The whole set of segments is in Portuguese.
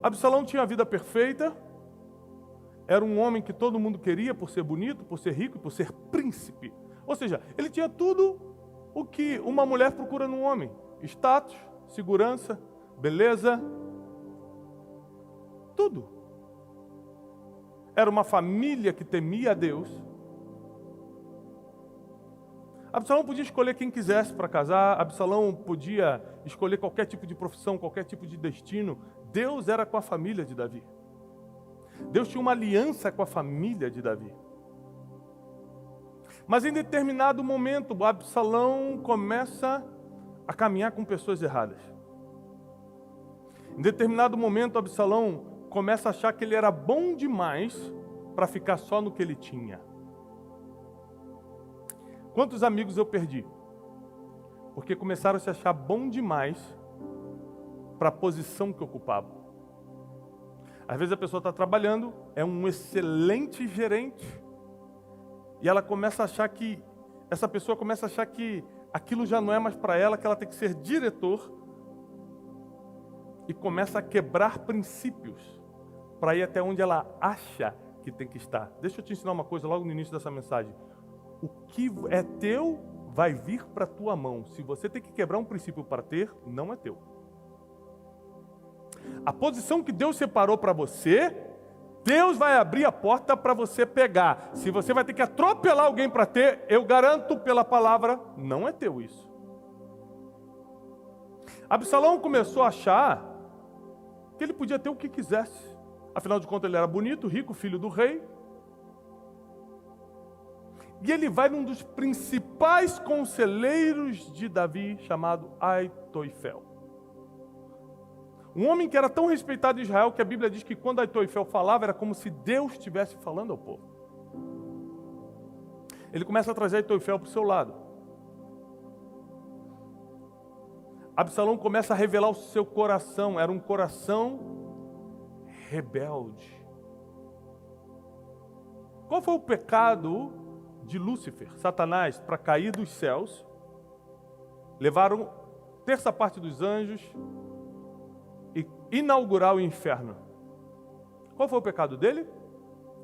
Absalão tinha a vida perfeita, era um homem que todo mundo queria por ser bonito, por ser rico e por ser príncipe. Ou seja, ele tinha tudo o que uma mulher procura num homem: status, segurança, beleza, tudo. Era uma família que temia a Deus. Absalão podia escolher quem quisesse para casar, Absalão podia escolher qualquer tipo de profissão, qualquer tipo de destino. Deus era com a família de Davi. Deus tinha uma aliança com a família de Davi. Mas em determinado momento, Absalão começa a caminhar com pessoas erradas. Em determinado momento, Absalão começa a achar que ele era bom demais para ficar só no que ele tinha. Quantos amigos eu perdi? Porque começaram a se achar bom demais para a posição que ocupavam. Às vezes a pessoa está trabalhando, é um excelente gerente, e ela começa a achar que, essa pessoa começa a achar que aquilo já não é mais para ela, que ela tem que ser diretor, e começa a quebrar princípios para ir até onde ela acha que tem que estar. Deixa eu te ensinar uma coisa logo no início dessa mensagem. O que é teu vai vir para a tua mão. Se você tem que quebrar um princípio para ter, não é teu. A posição que Deus separou para você, Deus vai abrir a porta para você pegar. Se você vai ter que atropelar alguém para ter, eu garanto pela palavra, não é teu isso. Absalão começou a achar que ele podia ter o que quisesse. Afinal de contas, ele era bonito, rico, filho do rei. E ele vai num dos principais conselheiros de Davi, chamado Aitoifel. Um homem que era tão respeitado em Israel que a Bíblia diz que quando Aitoifel falava, era como se Deus estivesse falando ao povo. Ele começa a trazer Aitoifel para o seu lado. Absalão começa a revelar o seu coração. Era um coração rebelde. Qual foi o pecado de Lúcifer, Satanás, para cair dos céus? Levaram terça parte dos anjos e inaugurar o inferno. Qual foi o pecado dele?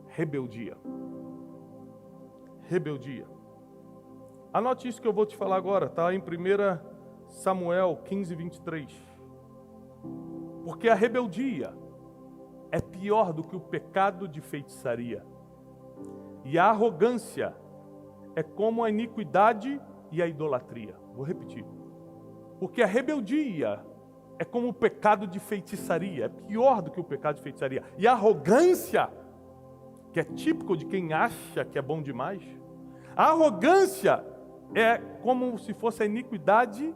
Rebeldia. Rebeldia. Anote isso que eu vou te falar agora, está em 1 Samuel 15, 23. Porque a rebeldia é pior do que o pecado de feitiçaria. E a arrogância é como a iniquidade e a idolatria. Vou repetir. Porque a rebeldia é como o pecado de feitiçaria. É pior do que o pecado de feitiçaria. E a arrogância, que é típico de quem acha que é bom demais. A arrogância é como se fosse a iniquidade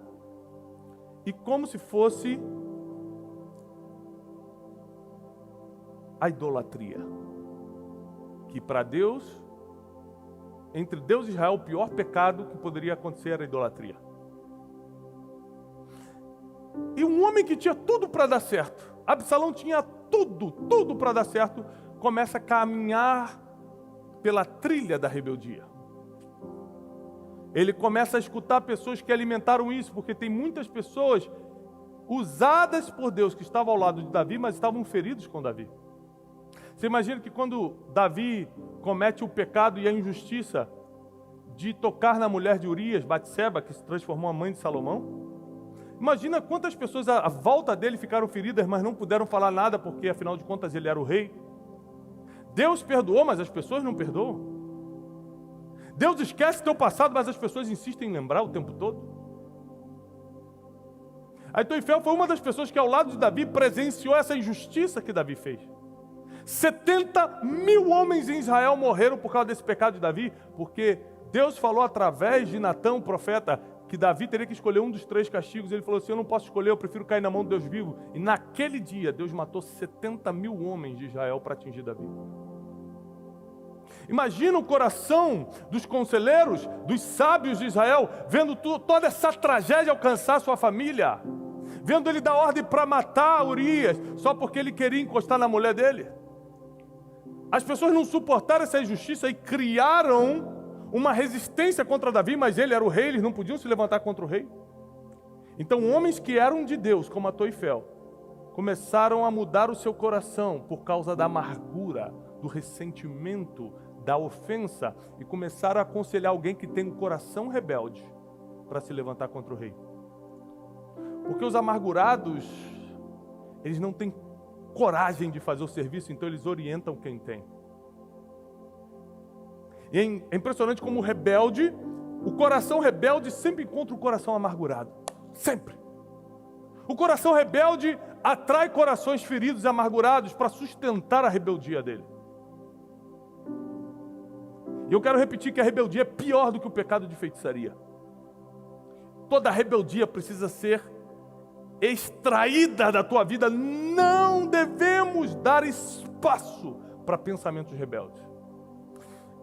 e como se fosse a idolatria. Que para Deus, entre Deus e Israel, o pior pecado que poderia acontecer era a idolatria. E um homem que tinha tudo para dar certo, Absalão tinha tudo para dar certo, começa a caminhar pela trilha da rebeldia. Ele começa a escutar pessoas que alimentaram isso, porque tem muitas pessoas usadas por Deus que estavam ao lado de Davi, mas estavam feridos com Davi. Você imagina que quando Davi comete o pecado e a injustiça de tocar na mulher de Urias, Batseba, que se transformou a mãe de Salomão? Imagina quantas pessoas à volta dele ficaram feridas, mas não puderam falar nada, porque afinal de contas ele era o rei. Deus perdoou, mas as pessoas não perdoam. Deus esquece teu passado, mas as pessoas insistem em lembrar o tempo todo. Aitoifel foi uma das pessoas que ao lado de Davi presenciou essa injustiça que Davi fez. 70.000 homens em Israel morreram por causa desse pecado de Davi, porque Deus falou através de Natã, o profeta, que Davi teria que escolher um dos 3 castigos. Ele falou assim: eu não posso escolher, eu prefiro cair na mão de Deus vivo. E naquele dia, Deus matou 70.000 homens de Israel para atingir Davi. Imagina o coração dos conselheiros, dos sábios de Israel, vendo toda essa tragédia alcançar sua família, vendo ele dar ordem para matar Urias, só porque ele queria encostar na mulher dele. As pessoas não suportaram essa injustiça e criaram uma resistência contra Davi, mas ele era o rei, eles não podiam se levantar contra o rei. Então homens que eram de Deus, como Aitoifel, começaram a mudar o seu coração por causa da amargura, do ressentimento, da ofensa, e começaram a aconselhar alguém que tem um coração rebelde para se levantar contra o rei. Porque os amargurados, eles não têm coragem de fazer o serviço, então eles orientam quem tem. E é impressionante como o rebelde, o coração rebelde sempre encontra o coração amargurado. Sempre. O coração rebelde atrai corações feridos e amargurados para sustentar a rebeldia dele. E eu quero repetir que a rebeldia é pior do que o pecado de feitiçaria. Toda rebeldia precisa ser extraída da tua vida. Não devemos dar espaço para pensamentos rebeldes.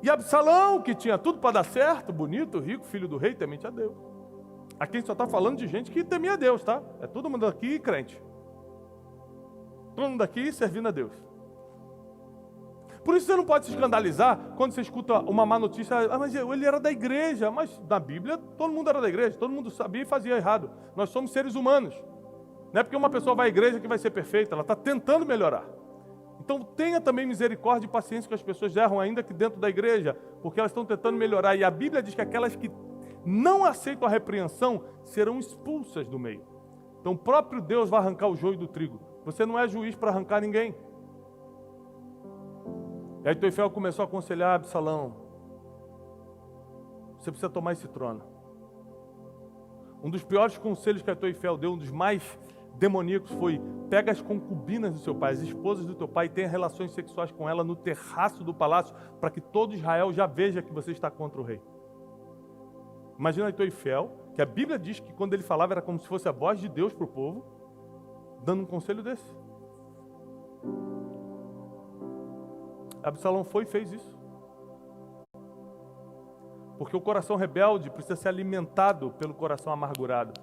E Absalão, que tinha tudo para dar certo, bonito, rico, filho do rei, temente a Deus. Aqui a gente só está falando de gente que temia a Deus, tá? É todo mundo aqui crente. Todo mundo aqui servindo a Deus. Por isso você não pode se escandalizar quando você escuta uma má notícia. Ah, mas ele era da igreja. Mas na Bíblia todo mundo era da igreja. Todo mundo sabia e fazia errado. Nós somos seres humanos. Não é porque uma pessoa vai à igreja que vai ser perfeita. Ela está tentando melhorar. Então tenha também misericórdia e paciência com as pessoas que erram ainda que dentro da igreja, porque elas estão tentando melhorar. E a Bíblia diz que aquelas que não aceitam a repreensão serão expulsas do meio. Então o próprio Deus vai arrancar o joio do trigo. Você não é juiz para arrancar ninguém. E aí Aitoifel começou a aconselhar Absalão: você precisa tomar esse trono. Um dos piores conselhos que Aitoifel deu, um dos mais demoníacos, foi: pega as concubinas do seu pai, as esposas do teu pai, e tenha relações sexuais com ela no terraço do palácio, para que todo Israel já veja que você está contra o rei. Imagina Aitoifel, que a Bíblia diz que quando ele falava era como se fosse a voz de Deus para o povo, dando um conselho desse. Absalão foi e fez isso. Porque o coração rebelde precisa ser alimentado pelo coração amargurado.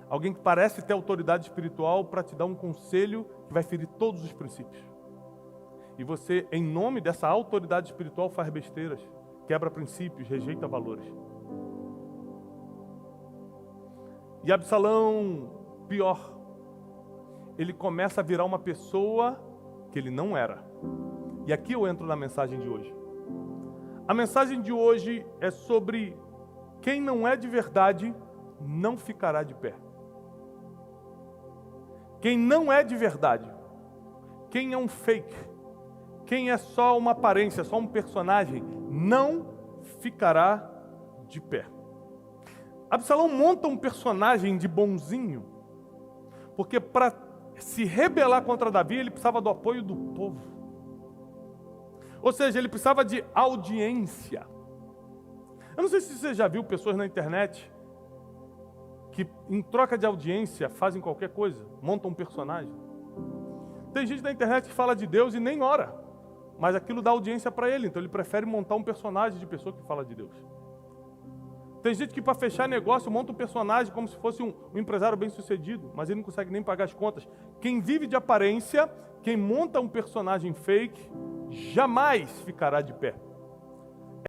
Alguém que parece ter autoridade espiritual para te dar um conselho que vai ferir todos os princípios. E você, em nome dessa autoridade espiritual, faz besteiras, quebra princípios, rejeita valores. E Absalão, pior, ele começa a virar uma pessoa que ele não era. E aqui eu entro na mensagem de hoje. A mensagem de hoje é sobre quem não é de verdade não ficará de pé. Quem não é de verdade, quem é um fake, quem é só uma aparência, só um personagem, não ficará de pé. Absalão monta um personagem de bonzinho, porque para se rebelar contra Davi, ele precisava do apoio do povo. Ou seja, ele precisava de audiência. Eu não sei se você já viu pessoas na internet que, em troca de audiência, fazem qualquer coisa, montam um personagem. Tem gente na internet que fala de Deus e nem ora, mas aquilo dá audiência para ele, então ele prefere montar um personagem de pessoa que fala de Deus. Tem gente que, para fechar negócio, monta um personagem como se fosse um empresário bem-sucedido, mas ele não consegue nem pagar as contas. Quem vive de aparência, quem monta um personagem fake, jamais ficará de pé.